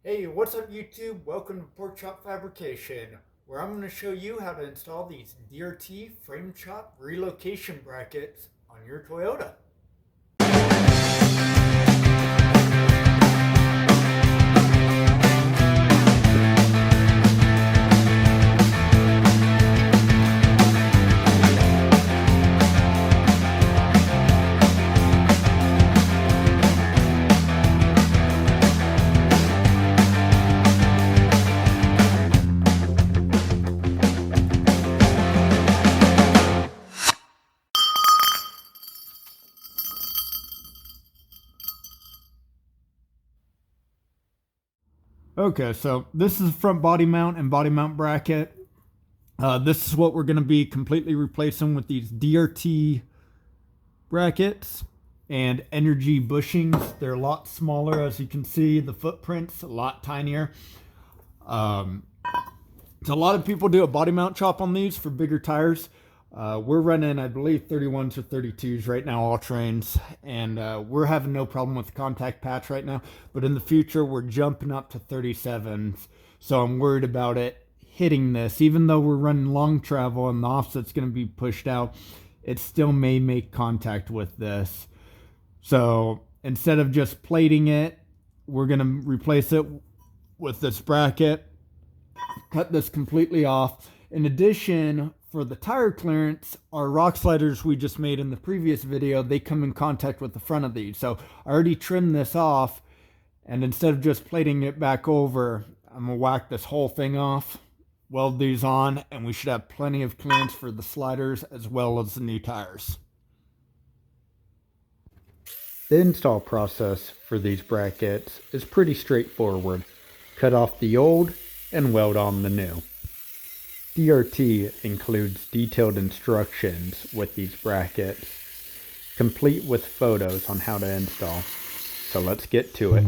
Hey, what's up YouTube? Welcome to Pork Chop Fabrication, where I'm going to show you how to install these DRT frame chop relocation brackets on your Toyota. Okay, so this is front body mount and body mount bracket. This is what we're going to be completely replacing with these DRT brackets and energy bushings. They're a lot smaller, as you can see. The footprint's a lot tinier. So a lot of people do a body mount chop on these for bigger tires. We're running, I believe, 31s or 32s right now, all trains, and we're having no problem with the contact patch right now. But in the future, we're jumping up to 37s, so I'm worried about it hitting this. Even though we're running long travel and the offset's going to be pushed out, it still may make contact with this. So instead of just plating it, we're going to replace it with this bracket, cut this completely off. In addition, for the tire clearance, our rock sliders we just made in the previous video, they come in contact with the front of these. So I already trimmed this off, and instead of just plating it back over, I'm gonna whack this whole thing off, weld these on, and we should have plenty of clearance for the sliders as well as the new tires. The install process for these brackets is pretty straightforward. Cut off the old and weld on the new. DRT includes detailed instructions with these brackets, complete with photos on how to install. So let's get to it.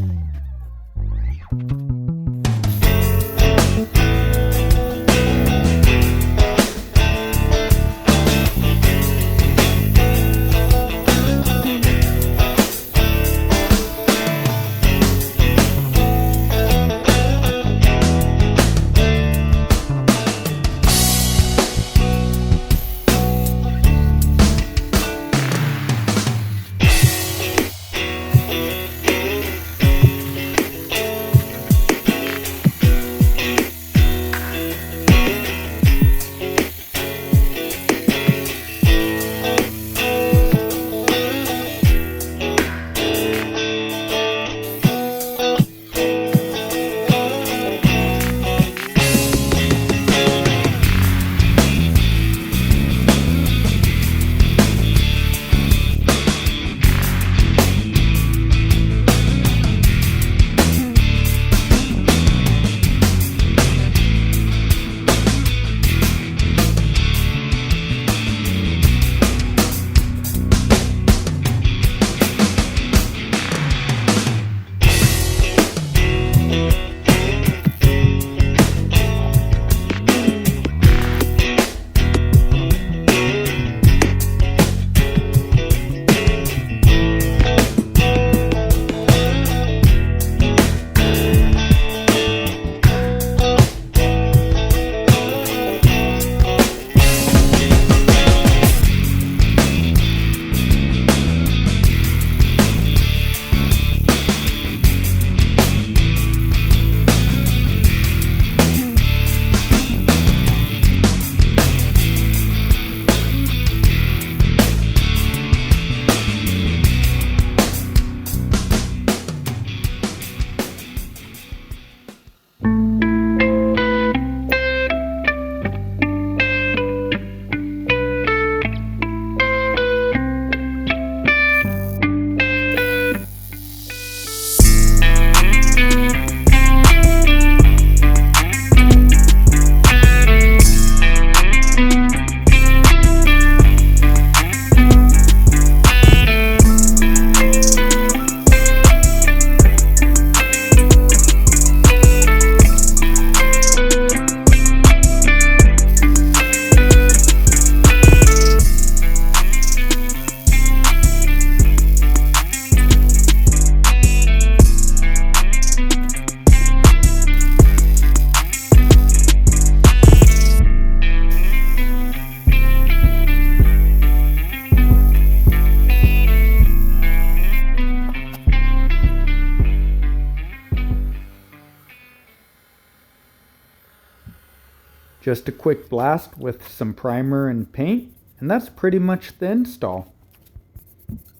Just a quick blast with some primer and paint, and that's pretty much the install.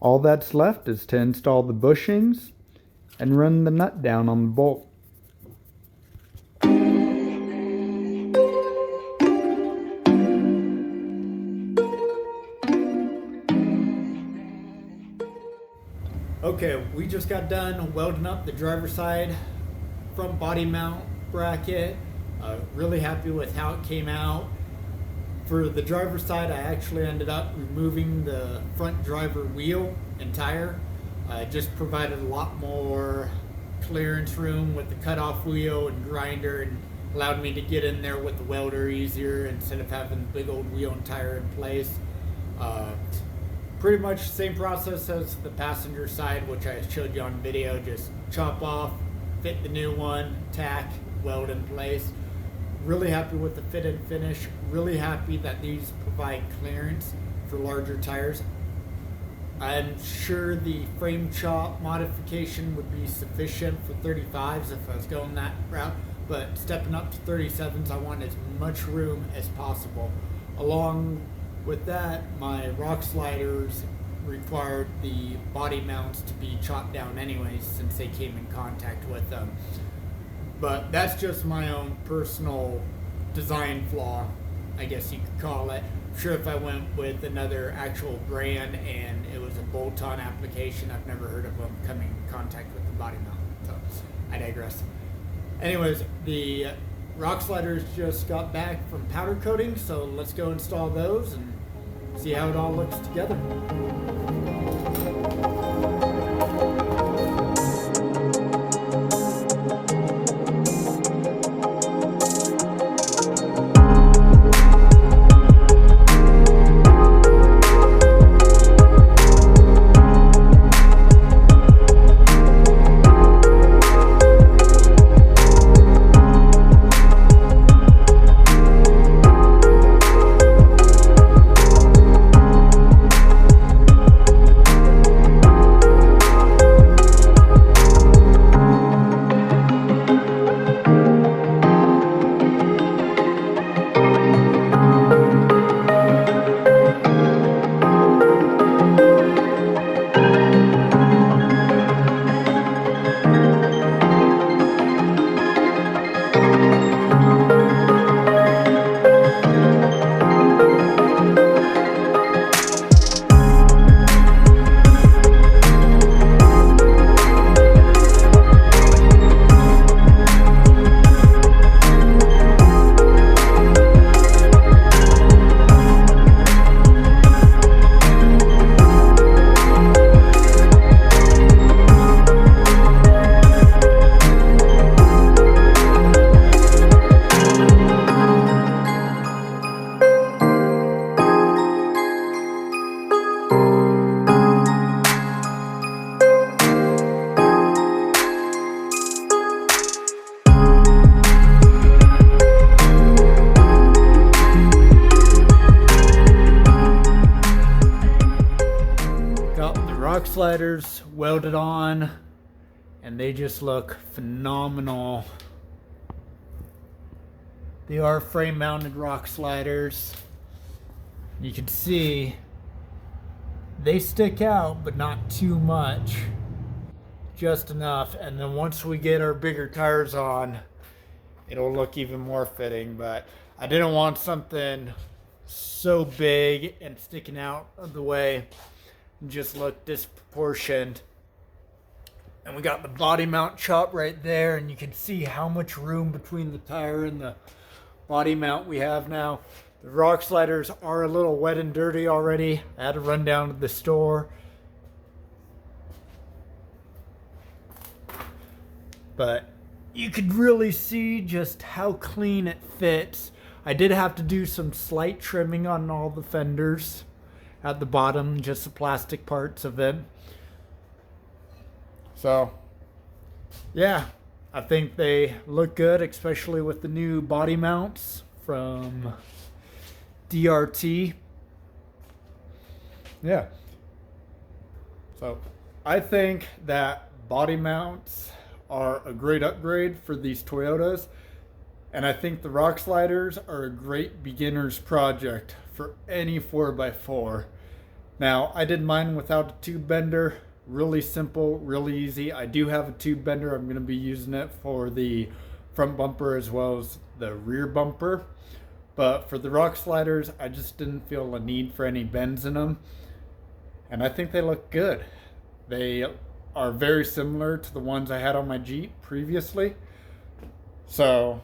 All that's left is to install the bushings and run the nut down on the bolt. Okay, we just got done welding up the driver's side front body mount bracket. Really happy with how it came out. For the driver's side, I actually ended up removing the front driver wheel and tire. Just provided a lot more clearance room with the cutoff wheel and grinder, and allowed me to get in there with the welder easier instead of having the big old wheel and tire in place. Pretty much the same process as the passenger side, which I showed you on video. Just chop off, fit the new one, tack, weld in place. Really happy with the fit and finish. Really happy that these provide clearance for larger tires. I'm sure the frame chop modification would be sufficient for 35s if I was going that route, but stepping up to 37s, I want as much room as possible. Along with that, my rock sliders required the body mounts to be chopped down anyways, since they came in contact with them. But that's just my own personal design flaw, I guess you could call it. I'm sure if I went with another actual brand and it was a bolt-on application, I've never heard of them coming in contact with the body mount. So I digress. Anyways, the rock sliders just got back from powder coating, so let's go install those and see how it all looks together. Sliders welded on, and they just look phenomenal. They are frame mounted rock sliders. You can see they stick out, but not too much, just enough. And then once we get our bigger tires on, it'll look even more fitting. But I didn't want something so big and sticking out of the way and just look disproportioned. And we got the body mount chop right there, and you can see how much room between the tire and the body mount we have now. The rock sliders are a little wet and dirty already. I had to run down to the store, but you could really see just how clean it fits. I did have to do some slight trimming on all the fenders at the bottom, just the plastic parts of it. So yeah, I think they look good, especially with the new body mounts from DRT. Yeah, so I think that body mounts are a great upgrade for these Toyotas. And I think the rock sliders are a great beginner's project for any 4x4. Now, I did mine without a tube bender. Really simple, really easy. I do have a tube bender. I'm going to be using it for the front bumper as well as the rear bumper. But for the rock sliders, I just didn't feel a need for any bends in them. And I think they look good. They are very similar to the ones I had on my Jeep previously. So,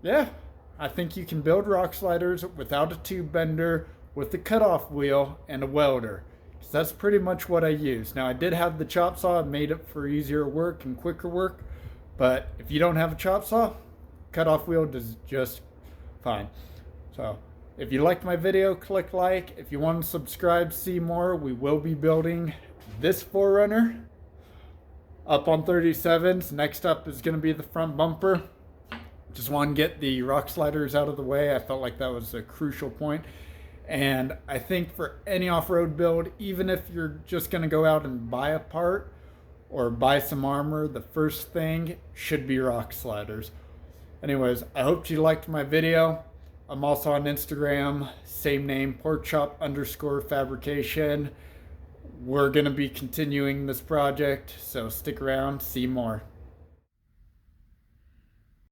yeah, I think you can build rock sliders without a tube bender, with the cutoff wheel and a welder. So that's pretty much what I use. Now, I did have the chop saw. It made it for easier work and quicker work. But if you don't have a chop saw, cutoff wheel does just fine. So if you liked my video, click like. If you want to subscribe, see more, we will be building this 4Runner up on 37s. Next up is going to be the front bumper. Just want to get the rock sliders out of the way. I felt like that was a crucial point. And I think for any off-road build, even if you're just going to go out and buy a part or buy some armor, the first thing should be rock sliders. Anyways, I hope you liked my video. I'm also on Instagram, same name, porkchop_fabrication. We're going to be continuing this project, so stick around, see more.